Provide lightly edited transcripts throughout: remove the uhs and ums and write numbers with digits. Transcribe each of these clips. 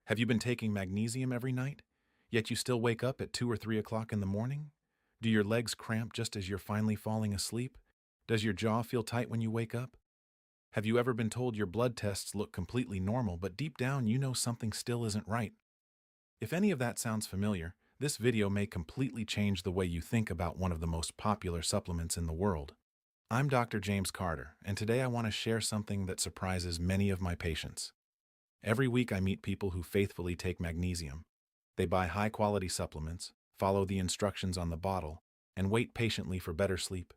Have you been taking magnesium every night, yet you still wake up at 2 or 3 o'clock in the morning? Do your legs cramp just as you're finally falling asleep? Does your jaw feel tight when you wake up? Have you ever been told your blood tests look completely normal, but deep down you know something still isn't right? If any of that sounds familiar, this video may completely change the way you think about one of the most popular supplements in the world. I'm Dr. James Carter, and today I want to share something that surprises many of my patients. Every week I meet people who faithfully take magnesium. They buy high-quality supplements, follow the instructions on the bottle, and wait patiently for better sleep,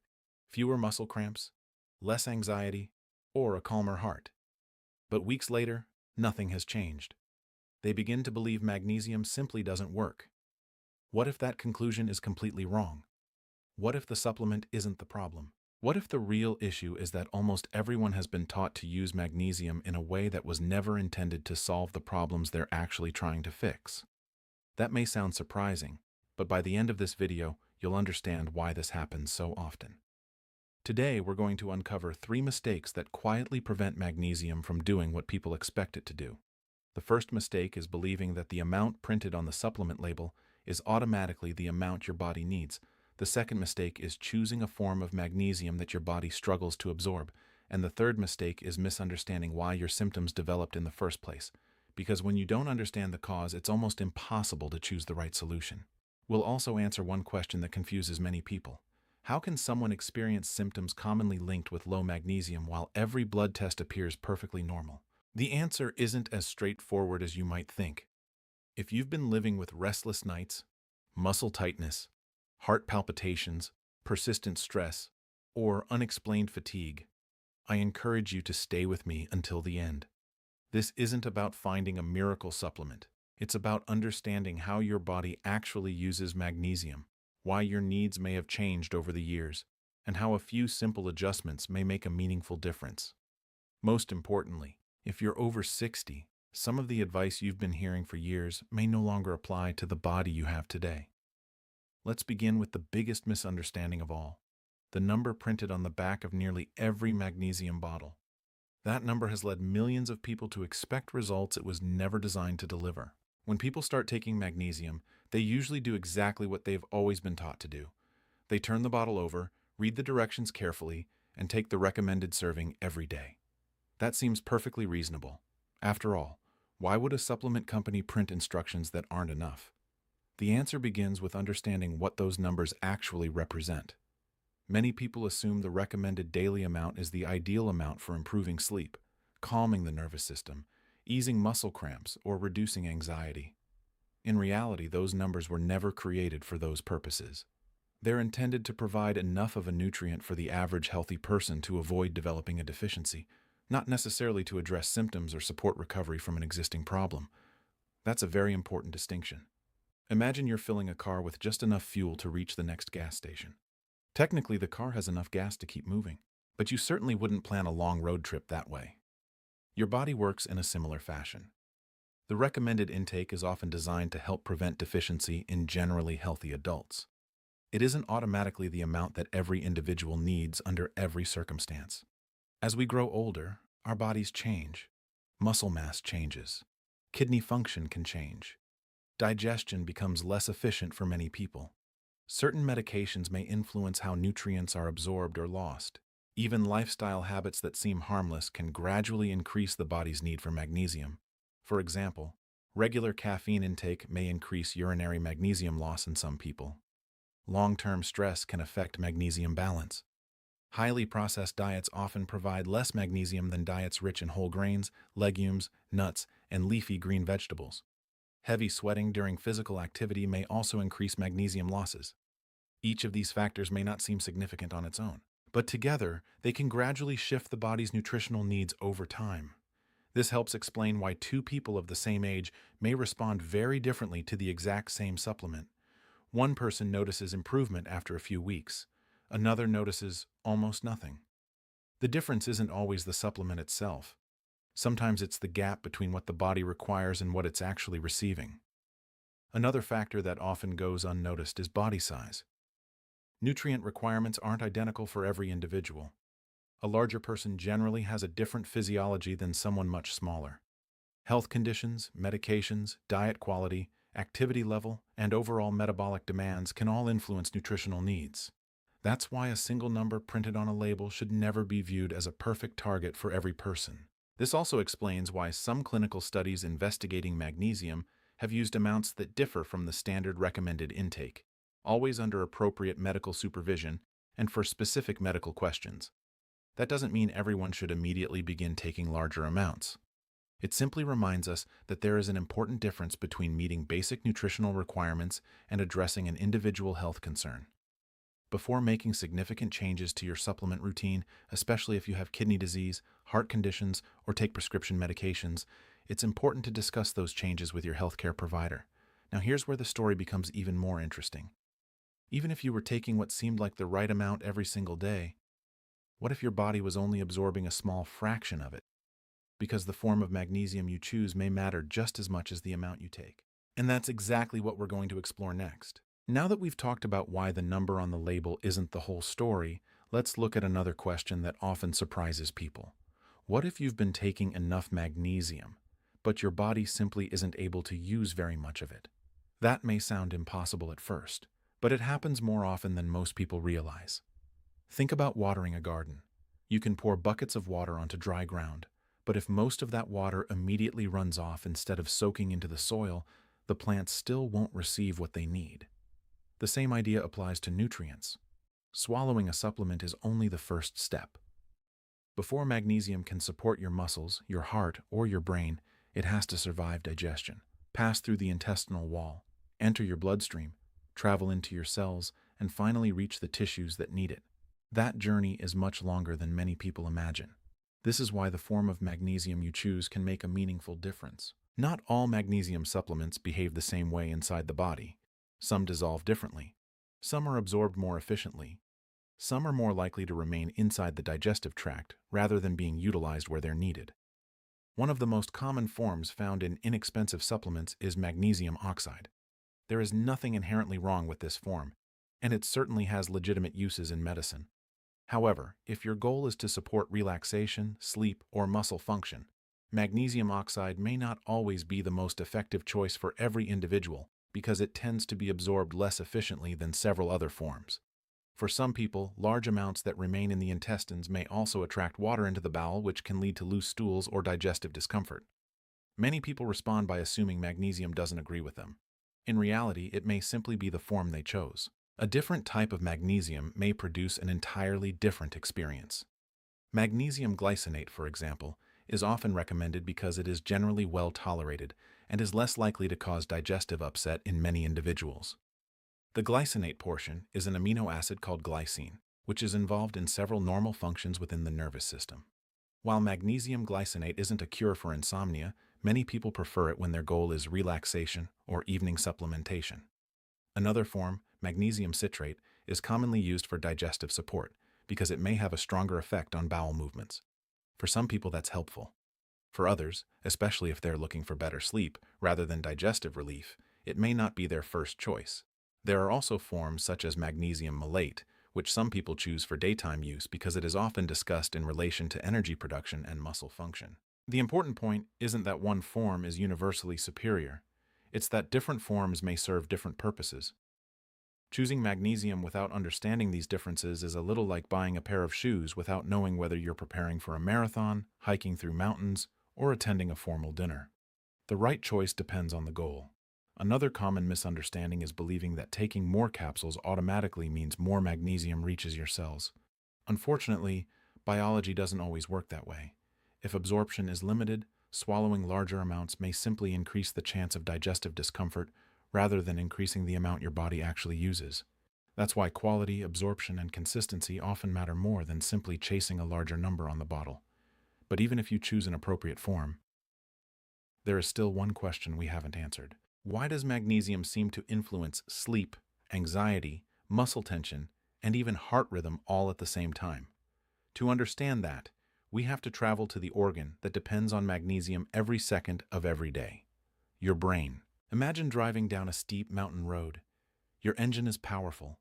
fewer muscle cramps, less anxiety, or a calmer heart. But weeks later, nothing has changed. They begin to believe magnesium simply doesn't work. What if that conclusion is completely wrong? What if the supplement isn't the problem? What if the real issue is that almost everyone has been taught to use magnesium in a way that was never intended to solve the problems they're actually trying to fix? That may sound surprising, but by the end of this video, you'll understand why this happens so often. Today, we're going to uncover 3 mistakes that quietly prevent magnesium from doing what people expect it to do. The first mistake is believing that the amount printed on the supplement label is automatically the amount your body needs. The second mistake is choosing a form of magnesium that your body struggles to absorb. And the third mistake is misunderstanding why your symptoms developed in the first place. Because when you don't understand the cause, it's almost impossible to choose the right solution. We'll also answer one question that confuses many people. How can someone experience symptoms commonly linked with low magnesium while every blood test appears perfectly normal? The answer isn't as straightforward as you might think. If you've been living with restless nights, muscle tightness, heart palpitations, persistent stress, or unexplained fatigue, I encourage you to stay with me until the end. This isn't about finding a miracle supplement. It's about understanding how your body actually uses magnesium, why your needs may have changed over the years, and how a few simple adjustments may make a meaningful difference. Most importantly, if you're over 60, some of the advice you've been hearing for years may no longer apply to the body you have today. Let's begin with the biggest misunderstanding of all: the number printed on the back of nearly every magnesium bottle. That number has led millions of people to expect results it was never designed to deliver. When people start taking magnesium, they usually do exactly what they've always been taught to do. They turn the bottle over, read the directions carefully, and take the recommended serving every day. That seems perfectly reasonable. After all, why would a supplement company print instructions that aren't enough? The answer begins with understanding what those numbers actually represent. Many people assume the recommended daily amount is the ideal amount for improving sleep, calming the nervous system, easing muscle cramps, or reducing anxiety. In reality, those numbers were never created for those purposes. They're intended to provide enough of a nutrient for the average healthy person to avoid developing a deficiency, not necessarily to address symptoms or support recovery from an existing problem. That's a very important distinction. Imagine you're filling a car with just enough fuel to reach the next gas station. Technically, the car has enough gas to keep moving, but you certainly wouldn't plan a long road trip that way. Your body works in a similar fashion. The recommended intake is often designed to help prevent deficiency in generally healthy adults. It isn't automatically the amount that every individual needs under every circumstance. As we grow older, our bodies change. Muscle mass changes. Kidney function can change. Digestion becomes less efficient for many people. Certain medications may influence how nutrients are absorbed or lost. Even lifestyle habits that seem harmless can gradually increase the body's need for magnesium. For example, regular caffeine intake may increase urinary magnesium loss in some people. Long-term stress can affect magnesium balance. Highly processed diets often provide less magnesium than diets rich in whole grains, legumes, nuts, and leafy green vegetables. Heavy sweating during physical activity may also increase magnesium losses. Each of these factors may not seem significant on its own, but together they can gradually shift the body's nutritional needs over time. This helps explain why 2 people of the same age may respond very differently to the exact same supplement. One person notices improvement after a few weeks. Another notices almost nothing. The difference isn't always the supplement itself. Sometimes it's the gap between what the body requires and what it's actually receiving. Another factor that often goes unnoticed is body size. Nutrient requirements aren't identical for every individual. A larger person generally has a different physiology than someone much smaller. Health conditions, medications, diet quality, activity level, and overall metabolic demands can all influence nutritional needs. That's why a single number printed on a label should never be viewed as a perfect target for every person. This also explains why some clinical studies investigating magnesium have used amounts that differ from the standard recommended intake, always under appropriate medical supervision and for specific medical questions. That doesn't mean everyone should immediately begin taking larger amounts. It simply reminds us that there is an important difference between meeting basic nutritional requirements and addressing an individual health concern. Before making significant changes to your supplement routine, especially if you have kidney disease, heart conditions, or take prescription medications, it's important to discuss those changes with your healthcare provider. Now here's where the story becomes even more interesting. Even if you were taking what seemed like the right amount every single day, what if your body was only absorbing a small fraction of it? Because the form of magnesium you choose may matter just as much as the amount you take. And that's exactly what we're going to explore next. Now that we've talked about why the number on the label isn't the whole story, let's look at another question that often surprises people. What if you've been taking enough magnesium, but your body simply isn't able to use very much of it? That may sound impossible at first, but it happens more often than most people realize. Think about watering a garden. You can pour buckets of water onto dry ground, but if most of that water immediately runs off instead of soaking into the soil, the plants still won't receive what they need. The same idea applies to nutrients. Swallowing a supplement is only the first step. Before magnesium can support your muscles, your heart, or your brain, it has to survive digestion, pass through the intestinal wall, enter your bloodstream, travel into your cells, and finally reach the tissues that need it. That journey is much longer than many people imagine. This is why the form of magnesium you choose can make a meaningful difference. Not all magnesium supplements behave the same way inside the body. Some dissolve differently. Some are absorbed more efficiently. Some are more likely to remain inside the digestive tract rather than being utilized where they're needed. One of the most common forms found in inexpensive supplements is magnesium oxide. There is nothing inherently wrong with this form, and it certainly has legitimate uses in medicine. However, if your goal is to support relaxation, sleep, or muscle function, magnesium oxide may not always be the most effective choice for every individual because it tends to be absorbed less efficiently than several other forms. For some people, large amounts that remain in the intestines may also attract water into the bowel, which can lead to loose stools or digestive discomfort. Many people respond by assuming magnesium doesn't agree with them. In reality, it may simply be the form they chose. A different type of magnesium may produce an entirely different experience. Magnesium glycinate, for example, is often recommended because it is generally well tolerated and is less likely to cause digestive upset in many individuals. The glycinate portion is an amino acid called glycine, which is involved in several normal functions within the nervous system. While magnesium glycinate isn't a cure for insomnia, many people prefer it when their goal is relaxation or evening supplementation. Another form, magnesium citrate, is commonly used for digestive support because it may have a stronger effect on bowel movements. For some people, that's helpful. For others, especially if they're looking for better sleep rather than digestive relief, it may not be their first choice. There are also forms such as magnesium malate, which some people choose for daytime use because it is often discussed in relation to energy production and muscle function. The important point isn't that one form is universally superior. It's that different forms may serve different purposes. Choosing magnesium without understanding these differences is a little like buying a pair of shoes without knowing whether you're preparing for a marathon, hiking through mountains, or attending a formal dinner. The right choice depends on the goal. Another common misunderstanding is believing that taking more capsules automatically means more magnesium reaches your cells. Unfortunately, biology doesn't always work that way. If absorption is limited, swallowing larger amounts may simply increase the chance of digestive discomfort rather than increasing the amount your body actually uses. That's why quality, absorption, and consistency often matter more than simply chasing a larger number on the bottle. But even if you choose an appropriate form, there is still one question we haven't answered. Why does magnesium seem to influence sleep, anxiety, muscle tension, and even heart rhythm all at the same time? To understand that, we have to travel to the organ that depends on magnesium every second of every day: your brain. Imagine driving down a steep mountain road. Your engine is powerful.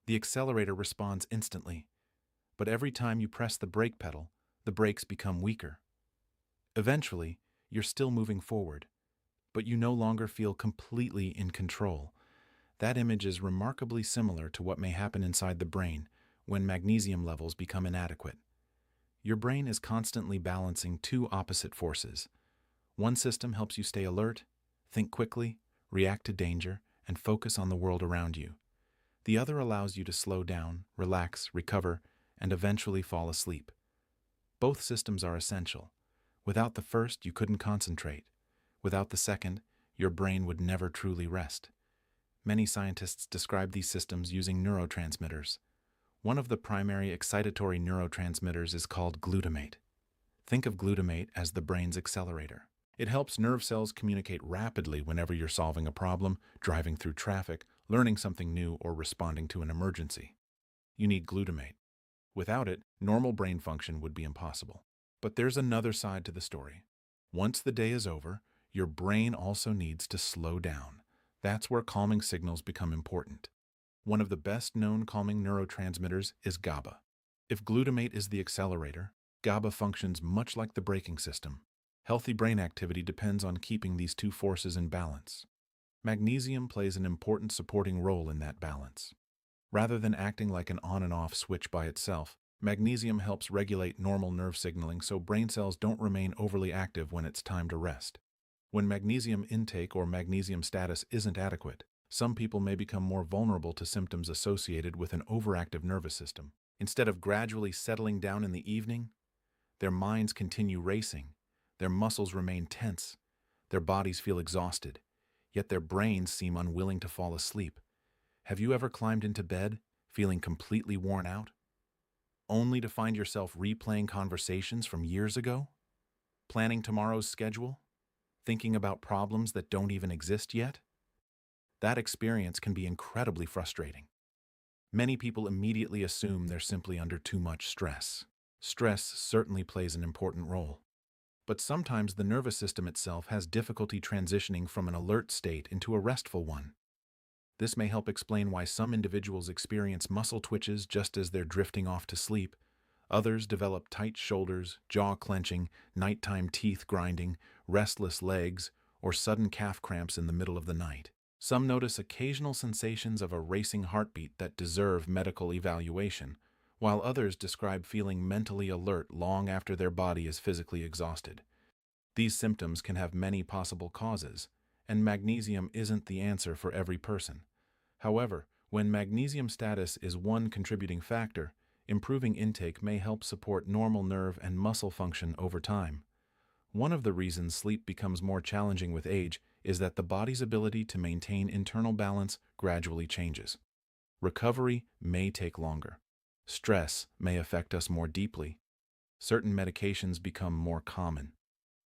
The accelerator responds instantly. But every time you press the brake pedal, the brakes become weaker. Eventually, You're still moving forward, but you no longer feel completely in control. That image is remarkably similar to what may happen inside the brain when magnesium levels become inadequate. Your brain is constantly balancing two opposite forces. One system helps you stay alert, think quickly, react to danger, and focus on the world around you. The other allows you to slow down, relax, recover, and eventually fall asleep. Both systems are essential. Without the first, you couldn't concentrate. Without the second, your brain would never truly rest. Many scientists describe these systems using neurotransmitters. One of the primary excitatory neurotransmitters is called glutamate. Think of glutamate as the brain's accelerator. It helps nerve cells communicate rapidly whenever you're solving a problem, driving through traffic, learning something new, or responding to an emergency. You need glutamate. Without it, normal brain function would be impossible. But there's another side to the story. Once the day is over, your brain also needs to slow down. That's where calming signals become important. One of the best-known calming neurotransmitters is GABA. If glutamate is the accelerator, GABA functions much like the braking system. Healthy brain activity depends on keeping these two forces in balance. Magnesium plays an important supporting role in that balance. Rather than acting like an on and off switch by itself, magnesium helps regulate normal nerve signaling so brain cells don't remain overly active when it's time to rest. When magnesium intake or magnesium status isn't adequate, some people may become more vulnerable to symptoms associated with an overactive nervous system. Instead of gradually settling down in the evening, their minds continue racing, their muscles remain tense, their bodies feel exhausted, yet their brains seem unwilling to fall asleep. Have you ever climbed into bed, feeling completely worn out, only to find yourself replaying conversations from years ago? Planning tomorrow's schedule? Thinking about problems that don't even exist yet? That experience can be incredibly frustrating. Many people immediately assume they're simply under too much stress. Stress certainly plays an important role. But sometimes the nervous system itself has difficulty transitioning from an alert state into a restful one. This may help explain why some individuals experience muscle twitches just as they're drifting off to sleep. Others develop tight shoulders, jaw clenching, nighttime teeth grinding, restless legs, or sudden calf cramps in the middle of the night. Some notice occasional sensations of a racing heartbeat that deserve medical evaluation, while others describe feeling mentally alert long after their body is physically exhausted. These symptoms can have many possible causes, and magnesium isn't the answer for every person. However, when magnesium status is one contributing factor, improving intake may help support normal nerve and muscle function over time. One of the reasons sleep becomes more challenging with age is that the body's ability to maintain internal balance gradually changes. Recovery may take longer. Stress may affect us more deeply. Certain medications become more common.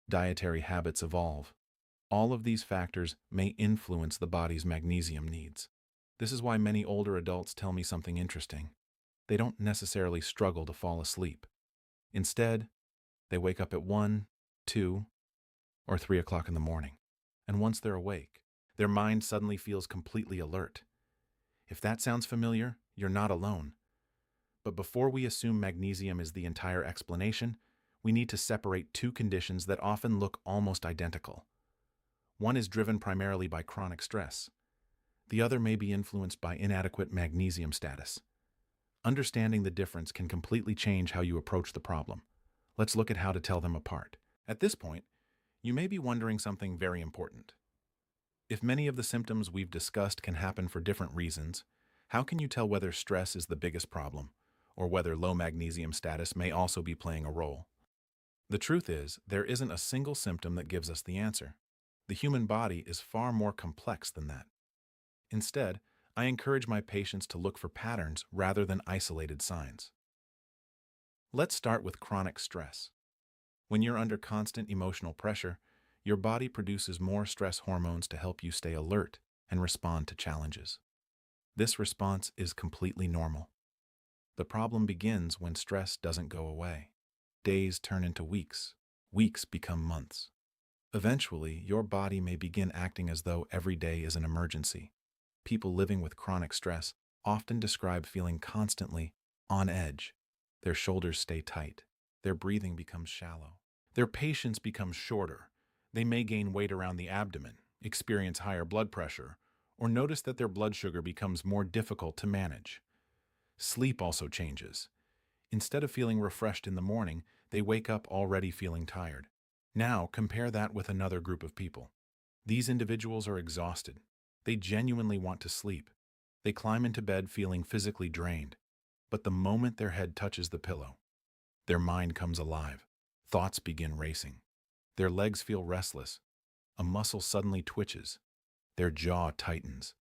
Dietary habits evolve. All of these factors may influence the body's magnesium needs. This is why many older adults tell me something interesting. They don't necessarily struggle to fall asleep. Instead, they wake up at 1, 2, or 3 o'clock in the morning. And once they're awake, their mind suddenly feels completely alert. If that sounds familiar, you're not alone. But before we assume magnesium is the entire explanation, we need to separate two conditions that often look almost identical. One is driven primarily by chronic stress. The other may be influenced by inadequate magnesium status. Understanding the difference can completely change how you approach the problem. Let's look at how to tell them apart. At this point, you may be wondering something very important. If many of the symptoms we've discussed can happen for different reasons, how can you tell whether stress is the biggest problem, or whether low magnesium status may also be playing a role? The truth is, there isn't a single symptom that gives us the answer. The human body is far more complex than that. Instead, I encourage my patients to look for patterns rather than isolated signs. Let's start with chronic stress. When you're under constant emotional pressure, your body produces more stress hormones to help you stay alert and respond to challenges. This response is completely normal. The problem begins when stress doesn't go away. Days turn into weeks. Weeks become months. Eventually, your body may begin acting as though every day is an emergency. People living with chronic stress often describe feeling constantly on edge. Their shoulders stay tight. Their breathing becomes shallow. Their patience becomes shorter. They may gain weight around the abdomen, experience higher blood pressure, or notice that their blood sugar becomes more difficult to manage. Sleep also changes. Instead of feeling refreshed in the morning, they wake up already feeling tired. Now, compare that with another group of people. These individuals are exhausted. They genuinely want to sleep. They climb into bed feeling physically drained. But the moment their head touches the pillow, their mind comes alive. Thoughts begin racing. Their legs feel restless. A muscle suddenly twitches. Their jaw tightens.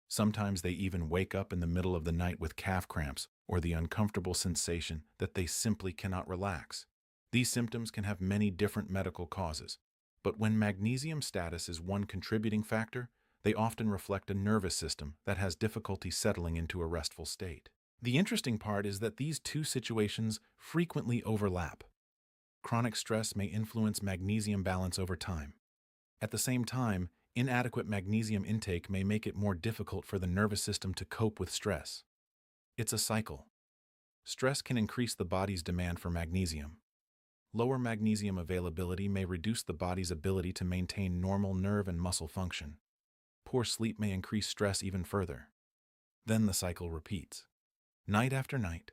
Sometimes they even wake up in the middle of the night with calf cramps or the uncomfortable sensation that they simply cannot relax. These symptoms can have many different medical causes, but when magnesium status is one contributing factor, they often reflect a nervous system that has difficulty settling into a restful state. The interesting part is that these two situations frequently overlap. Chronic stress may influence magnesium balance over time. At the same time, inadequate magnesium intake may make it more difficult for the nervous system to cope with stress. It's a cycle. Stress can increase the body's demand for magnesium. Lower magnesium availability may reduce the body's ability to maintain normal nerve and muscle function. Poor sleep may increase stress even further. Then the cycle repeats. Night after night,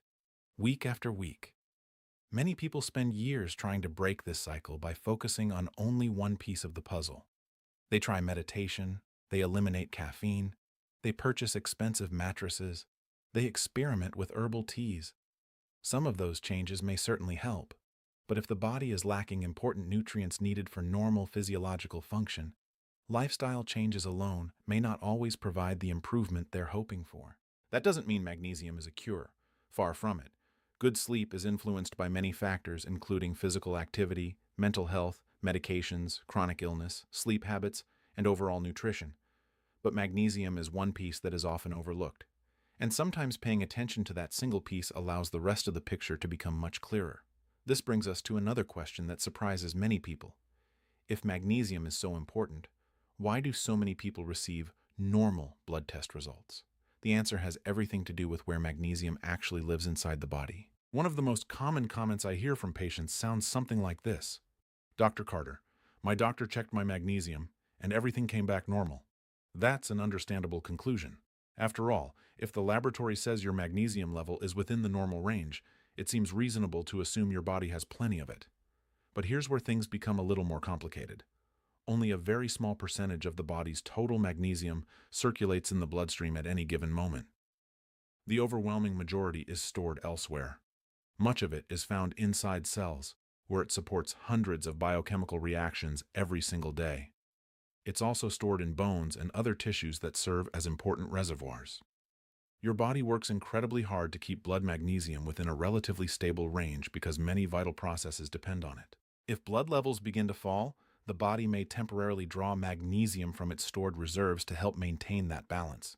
week after week. Many people spend years trying to break this cycle by focusing on only one piece of the puzzle. They try meditation, they eliminate caffeine, they purchase expensive mattresses, they experiment with herbal teas. Some of those changes may certainly help, but if the body is lacking important nutrients needed for normal physiological function, lifestyle changes alone may not always provide the improvement they're hoping for. That doesn't mean magnesium is a cure. Far from it. Good sleep is influenced by many factors, including physical activity, mental health, medications, chronic illness, sleep habits, and overall nutrition. But magnesium is one piece that is often overlooked. And sometimes paying attention to that single piece allows the rest of the picture to become much clearer. This brings us to another question that surprises many people. If magnesium is so important, why do so many people receive normal blood test results? The answer has everything to do with where magnesium actually lives inside the body. One of the most common comments I hear from patients sounds something like this. Dr. Carter, my doctor checked my magnesium, and everything came back normal. That's an understandable conclusion. After all, if the laboratory says your magnesium level is within the normal range, it seems reasonable to assume your body has plenty of it. But here's where things become a little more complicated. Only a very small percentage of the body's total magnesium circulates in the bloodstream at any given moment. The overwhelming majority is stored elsewhere. Much of it is found inside cells, where it supports hundreds of biochemical reactions every single day. It's also stored in bones and other tissues that serve as important reservoirs. Your body works incredibly hard to keep blood magnesium within a relatively stable range because many vital processes depend on it. If blood levels begin to fall, the body may temporarily draw magnesium from its stored reserves to help maintain that balance.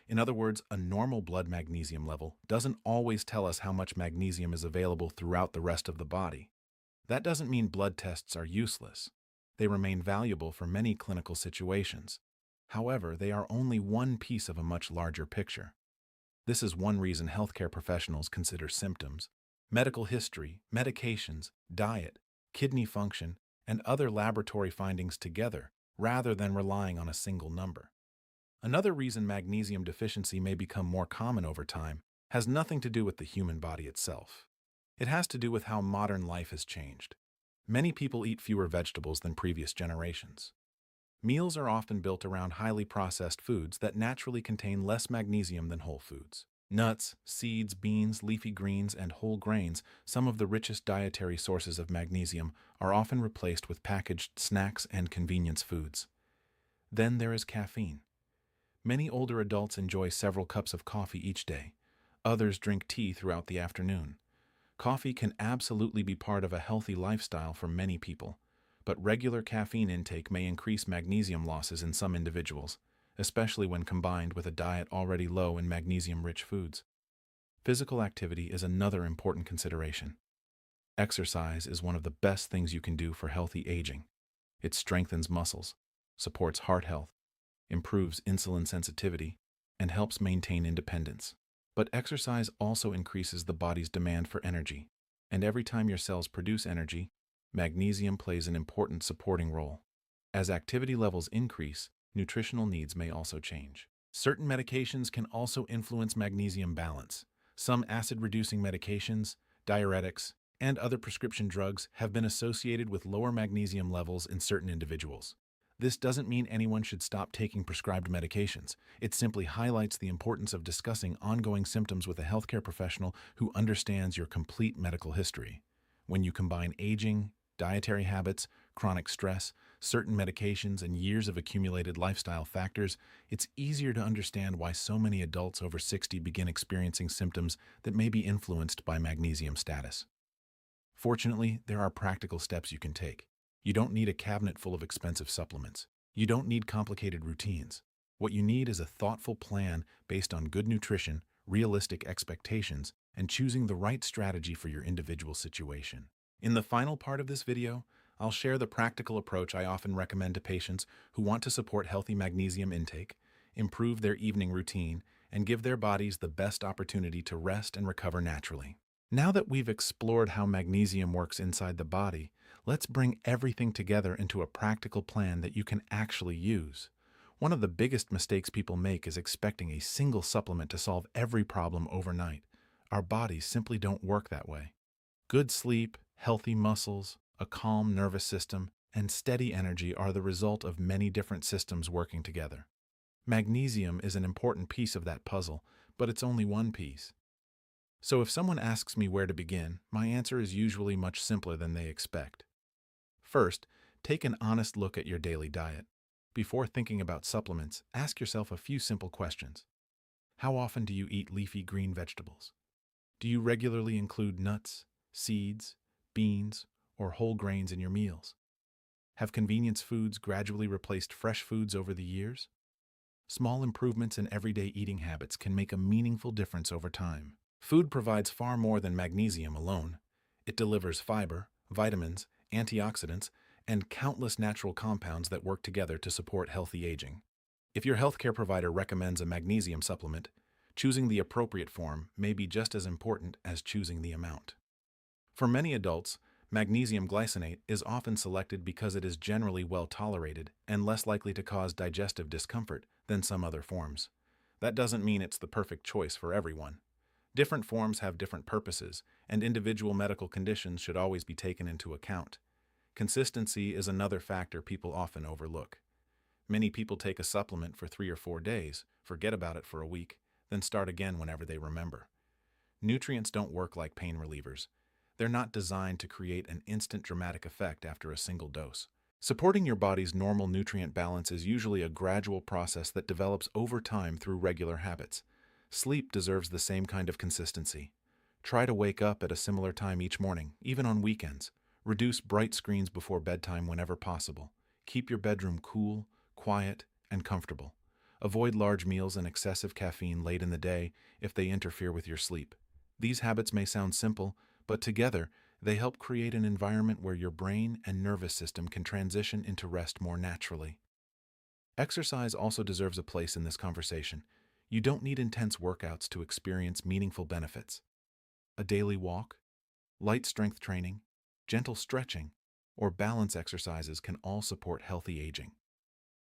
In other words, a normal blood magnesium level doesn't always tell us how much magnesium is available throughout the rest of the body. That doesn't mean blood tests are useless. They remain valuable for many clinical situations. However, they are only one piece of a much larger picture. This is one reason healthcare professionals consider symptoms, medical history, medications, diet, kidney function, and other laboratory findings together, rather than relying on a single number. Another reason magnesium deficiency may become more common over time has nothing to do with the human body itself. It has to do with how modern life has changed. Many people eat fewer vegetables than previous generations. Meals are often built around highly processed foods that naturally contain less magnesium than whole foods. Nuts, seeds, beans, leafy greens, and whole grains, some of the richest dietary sources of magnesium, are often replaced with packaged snacks and convenience foods. Then there is caffeine. Many older adults enjoy several cups of coffee each day. Others drink tea throughout the afternoon. Coffee can absolutely be part of a healthy lifestyle for many people, but regular caffeine intake may increase magnesium losses in some individuals, especially when combined with a diet already low in magnesium-rich foods. Physical activity is another important consideration. Exercise is one of the best things you can do for healthy aging. It strengthens muscles, supports heart health, improves insulin sensitivity, and helps maintain independence. But exercise also increases the body's demand for energy, and every time your cells produce energy, magnesium plays an important supporting role. As activity levels increase, nutritional needs may also change. Certain medications can also influence magnesium balance. Some acid-reducing medications, diuretics, and other prescription drugs have been associated with lower magnesium levels in certain individuals. This doesn't mean anyone should stop taking prescribed medications. It simply highlights the importance of discussing ongoing symptoms with a healthcare professional who understands your complete medical history. When you combine aging, dietary habits, chronic stress, certain medications, and years of accumulated lifestyle factors, it's easier to understand why so many adults over 60 begin experiencing symptoms that may be influenced by magnesium status. Fortunately, there are practical steps you can take. You don't need a cabinet full of expensive supplements. You don't need complicated routines. What you need is a thoughtful plan based on good nutrition, realistic expectations, and choosing the right strategy for your individual situation. In the final part of this video, I'll share the practical approach I often recommend to patients who want to support healthy magnesium intake, improve their evening routine, and give their bodies the best opportunity to rest and recover naturally. Now that we've explored how magnesium works inside the body, let's bring everything together into a practical plan that you can actually use. One of the biggest mistakes people make is expecting a single supplement to solve every problem overnight. Our bodies simply don't work that way. Good sleep, healthy muscles, a calm nervous system, and steady energy are the result of many different systems working together. Magnesium is an important piece of that puzzle, but it's only one piece. So if someone asks me where to begin, my answer is usually much simpler than they expect. First, take an honest look at your daily diet. Before thinking about supplements, ask yourself a few simple questions. How often do you eat leafy green vegetables? Do you regularly include nuts, seeds, beans, or whole grains in your meals? Have convenience foods gradually replaced fresh foods over the years? Small improvements in everyday eating habits can make a meaningful difference over time. Food provides far more than magnesium alone. It delivers fiber, vitamins, antioxidants, and countless natural compounds that work together to support healthy aging. If your healthcare provider recommends a magnesium supplement, choosing the appropriate form may be just as important as choosing the amount. For many adults, magnesium glycinate is often selected because it is generally well tolerated and less likely to cause digestive discomfort than some other forms. That doesn't mean it's the perfect choice for everyone. Different forms have different purposes, and individual medical conditions should always be taken into account. Consistency is another factor people often overlook. Many people take a supplement for 3 or 4 days, forget about it for a week, then start again whenever they remember. Nutrients don't work like pain relievers. They're not designed to create an instant dramatic effect after a single dose. Supporting your body's normal nutrient balance is usually a gradual process that develops over time through regular habits. Sleep deserves the same kind of consistency. Try to wake up at a similar time each morning, even on weekends. Reduce bright screens before bedtime whenever possible. Keep your bedroom cool, quiet, and comfortable. Avoid large meals and excessive caffeine late in the day if they interfere with your sleep. These habits may sound simple, but together they help create an environment where your brain and nervous system can transition into rest more naturally. Exercise also deserves a place in this conversation. You don't need intense workouts to experience meaningful benefits. A daily walk, light strength training, gentle stretching, or balance exercises can all support healthy aging.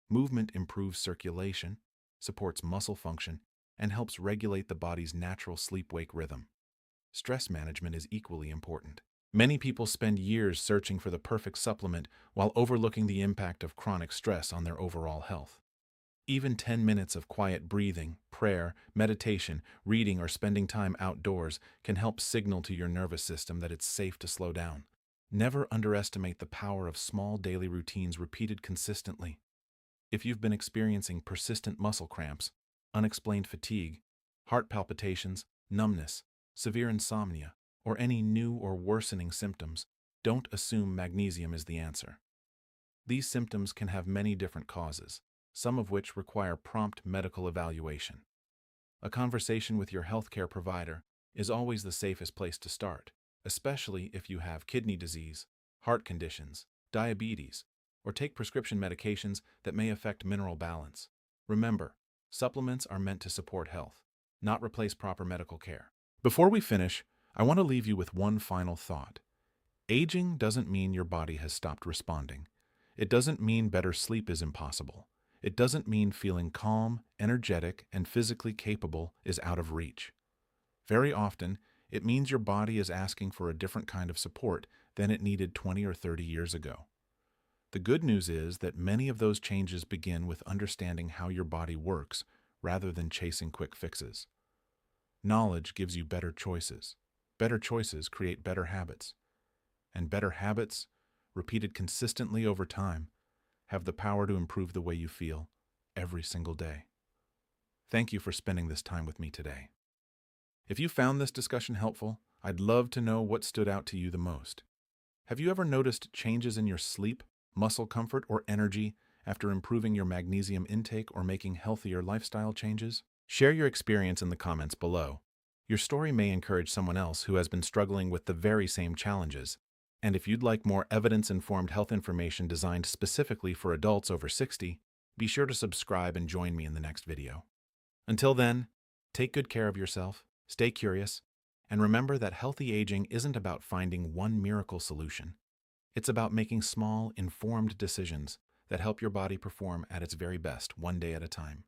Movement improves circulation, supports muscle function, and helps regulate the body's natural sleep-wake rhythm. Stress management is equally important. Many people spend years searching for the perfect supplement while overlooking the impact of chronic stress on their overall health. Even 10 minutes of quiet breathing, prayer, meditation, reading, or spending time outdoors can help signal to your nervous system that it's safe to slow down. Never underestimate the power of small daily routines repeated consistently. If you've been experiencing persistent muscle cramps, unexplained fatigue, heart palpitations, numbness, severe insomnia, or any new or worsening symptoms, don't assume magnesium is the answer. These symptoms can have many different causes, some of which require prompt medical evaluation. A conversation with your healthcare provider is always the safest place to start, especially if you have kidney disease, heart conditions, diabetes, or take prescription medications that may affect mineral balance. Remember, supplements are meant to support health, not replace proper medical care. Before we finish, I want to leave you with one final thought. Aging doesn't mean your body has stopped responding. It doesn't mean better sleep is impossible. It doesn't mean feeling calm, energetic, and physically capable is out of reach. Very often, it means your body is asking for a different kind of support than it needed 20 or 30 years ago. The good news is that many of those changes begin with understanding how your body works rather than chasing quick fixes. Knowledge gives you better choices. Better choices create better habits. And better habits, repeated consistently over time, have the power to improve the way you feel every single day. Thank you for spending this time with me today. If you found this discussion helpful, I'd love to know what stood out to you the most. Have you ever noticed changes in your sleep, muscle comfort, or energy after improving your magnesium intake or making healthier lifestyle changes? Share your experience in the comments below. Your story may encourage someone else who has been struggling with the very same challenges. And if you'd like more evidence-informed health information designed specifically for adults over 60, be sure to subscribe and join me in the next video. Until then, take good care of yourself, stay curious, and remember that healthy aging isn't about finding one miracle solution. It's about making small, informed decisions that help your body perform at its very best one day at a time.